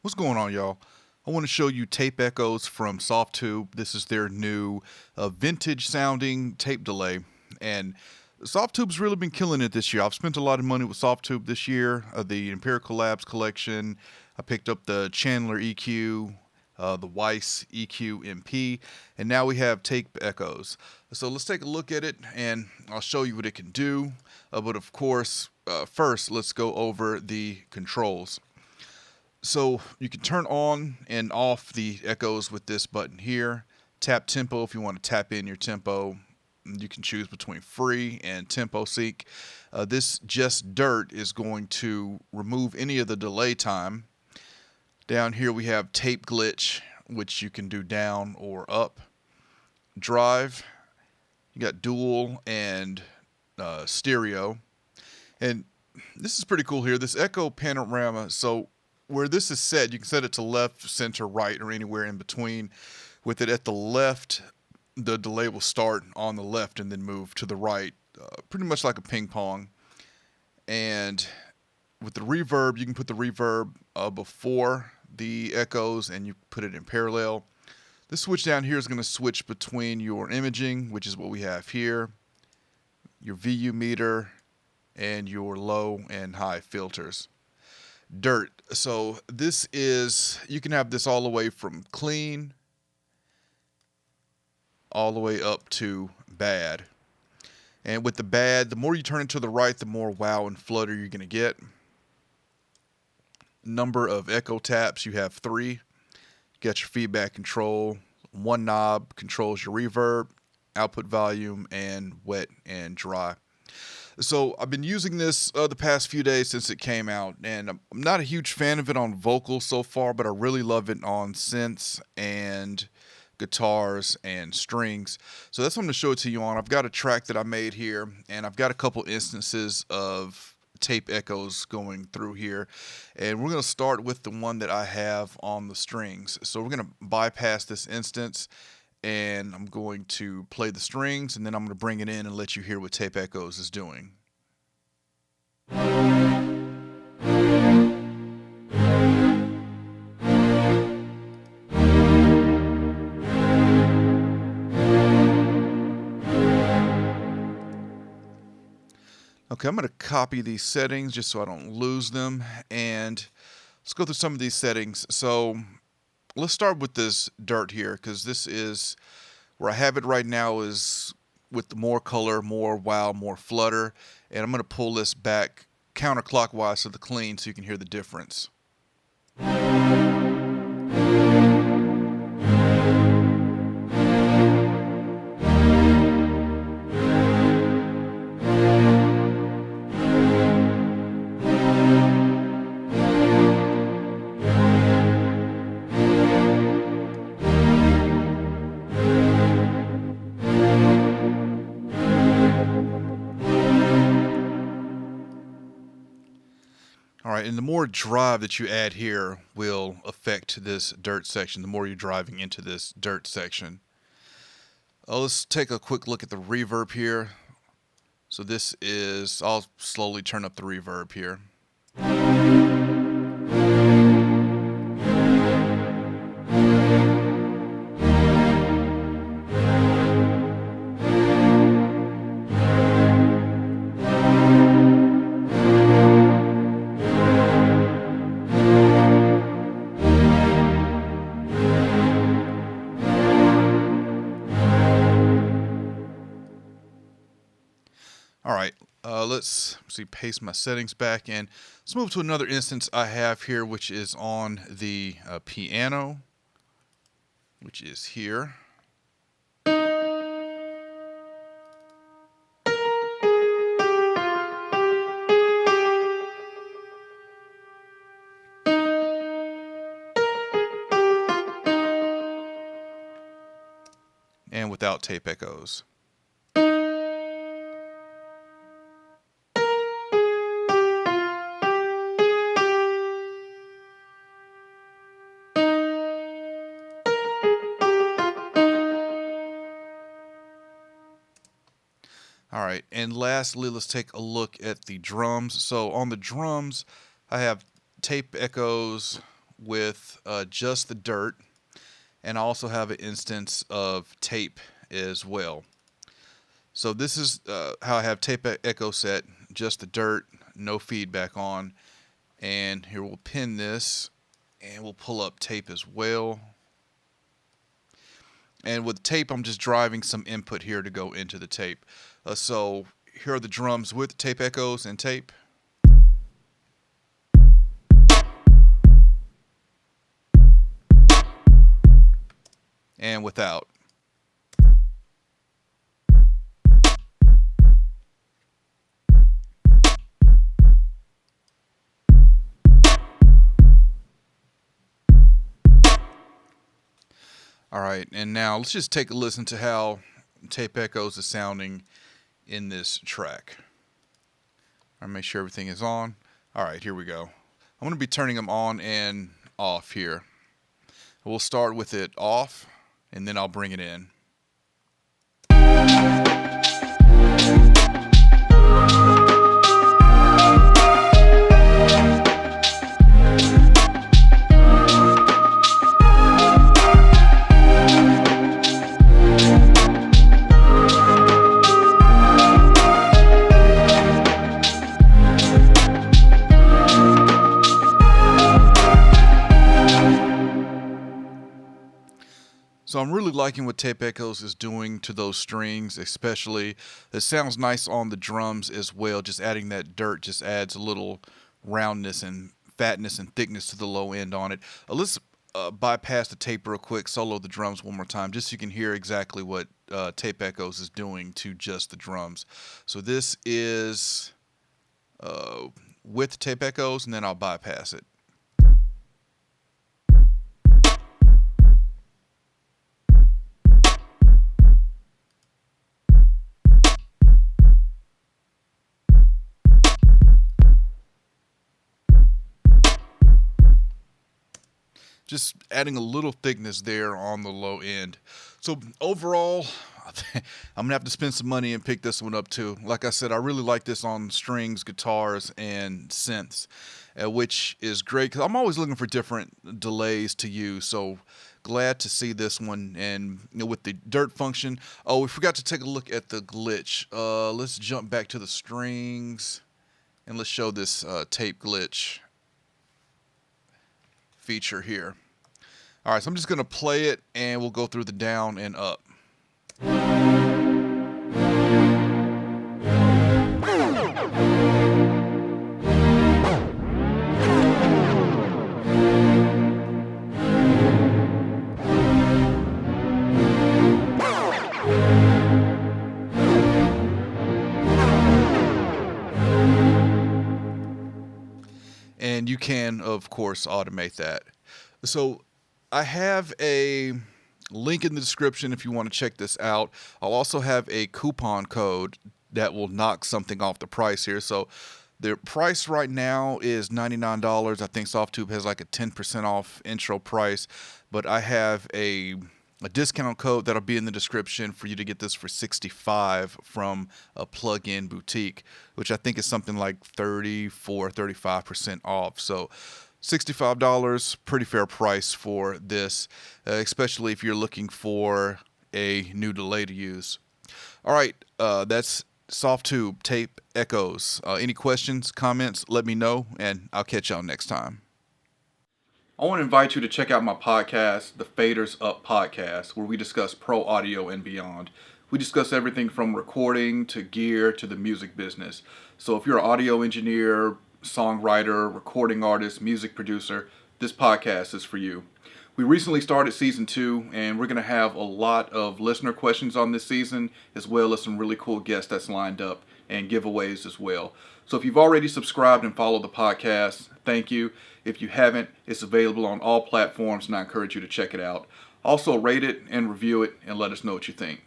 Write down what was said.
What's going on, y'all? I want to show you Tape Echoes from Softube. This is their new vintage sounding tape delay. And Softube's really been killing it this year. I've spent a lot of money with Softube this year. The Empirical Labs collection. I picked up the Chandler EQ, the Weiss EQ MP, and now we have Tape Echoes. So let's take a look at it and I'll show you what it can do. But of course, first let's go over the controls. So you can turn on and off the echoes with this button here. Tap tempo if you want to tap in your tempo. You can choose between free and tempo sync. This just dirt is going to remove any of the delay time. Down here we have tape glitch, which you can do down or up. Drive, you got dual and stereo. And this is pretty cool here. This echo panorama, so where this is set, you can set it to left, center, right, or anywhere in between. With it at the left, the delay will start on the left and then move to the right, pretty much like a ping pong. And with the reverb, you can put the reverb before the echoes and you put it in parallel. This switch down here is going to switch between your imaging, which is what we have here, your VU meter, and your low and high filters. Dirt. So this is, you can have this all the way from clean all the way up to bad. And with the bad, the more you turn it to the right, the more wow and flutter you're going to get. Number of echo taps, you have 3. You got your feedback control. One knob controls your reverb, output volume, and wet and dry. So I've been using this the past few days since it came out, and I'm not a huge fan of it on vocals so far, but I really love it on synths and guitars and strings. So that's what I'm going to show it to you on. I've got a track that I made here, and I've got a couple instances of tape echoes going through here, and we're going to start with the one that I have on the strings. So we're going to bypass this instance, and I'm going to play the strings, and then I'm going to bring it in and let you hear what Tape Echoes is doing. Okay, I'm going to copy these settings just so I don't lose them, and let's go through some of these settings. So let's start with this dirt here, because this is where I have it right now is with the more color, more wow, more flutter, and I'm going to pull this back counterclockwise to the clean so you can hear the difference. Alright, and the more drive that you add here will affect this dirt section, the more you're driving into this dirt section. Let's take a quick look at the reverb here. So this is, I'll slowly turn up the reverb here. Alright, let's see, paste my settings back, and let's move to another instance I have here, which is on the piano, which is here. And without tape echoes. Alright, and lastly, let's take a look at the drums. So on the drums, I have tape echoes with just the dirt, and I also have an instance of tape as well. So this is how I have tape echo set, just the dirt, no feedback on. And here we'll pin this, and we'll pull up tape as well. And with tape, I'm just driving some input here to go into the tape. So here are the drums with tape echoes and tape. And without. All right, and now let's just take a listen to how tape echoes is sounding in this track. I'll make sure everything is on. All right, here we go. I'm going to be turning them on and off here. We'll start with it off, and then I'll bring it in. So I'm really liking what Tape Echoes is doing to those strings, especially. It sounds nice on the drums as well. Just adding that dirt just adds a little roundness and fatness and thickness to the low end on it. Let's bypass the tape real quick, solo the drums one more time, just so you can hear exactly what Tape Echoes is doing to just the drums. So this is with Tape Echoes, and then I'll bypass it. Just adding a little thickness there on the low end. So overall, I'm going to have to spend some money and pick this one up too. Like I said, I really like this on strings, guitars, and synths, which is great because I'm always looking for different delays to use. So glad to see this one. And with the dirt function, oh, we forgot to take a look at the glitch. Let's jump back to the strings, and let's show this tape glitch feature here. All right, so I'm just going to play it, and we'll go through the down and up. And you can, of course, automate that. So I have a link in the description if you want to check this out. I'll also have a coupon code that will knock something off the price here. So the price right now is $99. I think Softube has like a 10% off intro price, but I have a discount code that'll be in the description for you to get this for $65 from a plug-in boutique, which I think is something like 35% off. So $65, pretty fair price for this, especially if you're looking for a new delay to use. All right, that's Softube Tape Echoes. Any questions, comments, let me know, and I'll catch y'all next time. I want to invite you to check out my podcast, the Faders Up Podcast, where we discuss pro audio and beyond. We discuss everything from recording to gear to the music business. So if you're an audio engineer, songwriter, recording artist, music producer, this podcast is for you. We recently started season 2, and we're going to have a lot of listener questions on this season, as well as some really cool guests that's lined up and giveaways as well. So if you've already subscribed and followed the podcast, thank you. If you haven't, it's available on all platforms, and I encourage you to check it out. Also, rate it and review it and let us know what you think.